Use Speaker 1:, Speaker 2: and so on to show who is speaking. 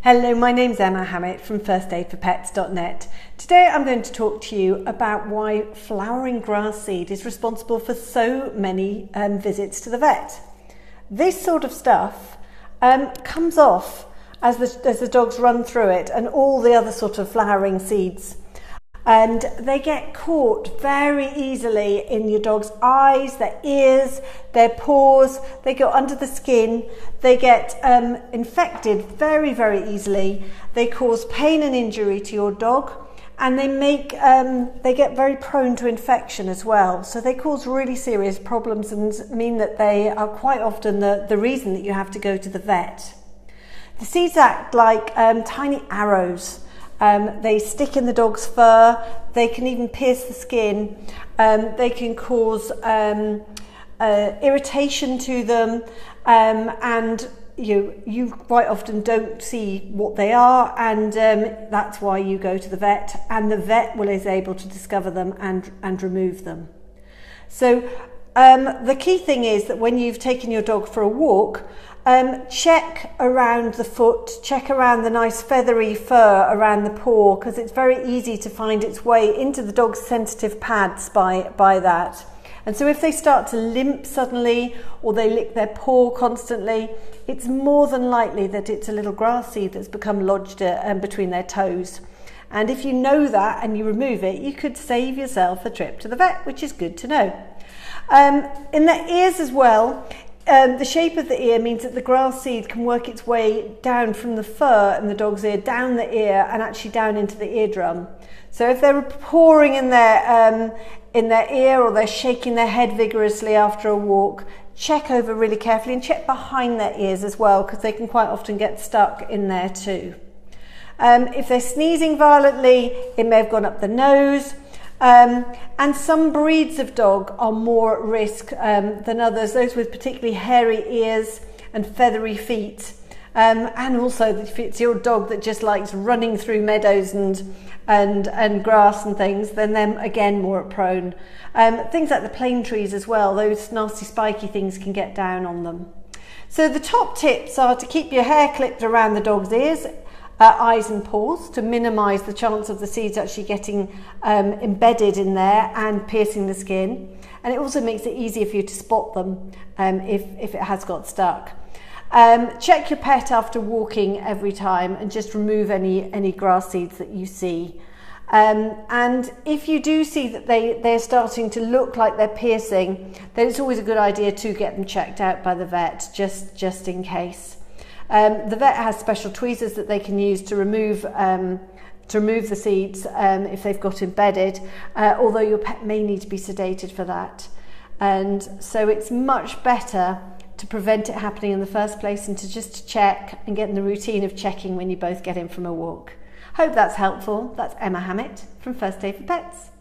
Speaker 1: Hello, my name's Emma Hammett from firstaidforpets.net. Today I'm going to talk to you about why flowering grass seed is responsible for so many visits to the vet. This sort of stuff comes off as the dogs run through it and all the other sort of flowering seeds. And they get caught very easily in your dog's eyes, their ears, their paws. They go under the skin. They get infected very, very easily. They cause pain and injury to your dog, and they get very prone to infection as well. So they cause really serious problems and mean that they are quite often the reason that you have to go to the vet. The seeds act like tiny arrows. They stick in the dog's fur, they can even pierce the skin, they can cause irritation to them, and you quite often don't see what they are, and that's why you go to the vet, and the vet is able to discover them and remove them. So the key thing is that when you've taken your dog for a walk, check around the foot, check around the nice feathery fur around the paw, because it's very easy to find its way into the dog's sensitive pads by that. And so if they start to limp suddenly or they lick their paw constantly, it's more than likely that it's a little grass seed that's become lodged between their toes. And if you know that and you remove it, you could save yourself a trip to the vet, which is good to know. In the ears as well, the shape of the ear means that the grass seed can work its way down from the fur in the dog's ear, down the ear, and actually down into the eardrum. So if they're pawing in their ear, or they're shaking their head vigorously after a walk, check over really carefully and check behind their ears as well, because they can quite often get stuck in there too. If they're sneezing violently, it may have gone up the nose. And some breeds of dog are more at risk than others, those with particularly hairy ears and feathery feet. And also if it's your dog that just likes running through meadows and grass and things, then they're again more prone. Things like the plane trees as well, those nasty spiky things can get down on them. So the top tips are to keep your hair clipped around the dog's ears, eyes and paws, to minimise the chance of the seeds actually getting embedded in there and piercing the skin. And it also makes it easier for you to spot them if it has got stuck. Check your pet after walking every time and just remove any grass seeds that you see. And if you do see that they're starting to look like they're piercing, then it's always a good idea to get them checked out by the vet, just in case. The vet has special tweezers that they can use to remove the seeds if they've got embedded, although your pet may need to be sedated for that. And so it's much better to prevent it happening in the first place and to just check and get in the routine of checking when you both get in from a walk. Hope that's helpful. That's Emma Hammett from First Aid for Pets.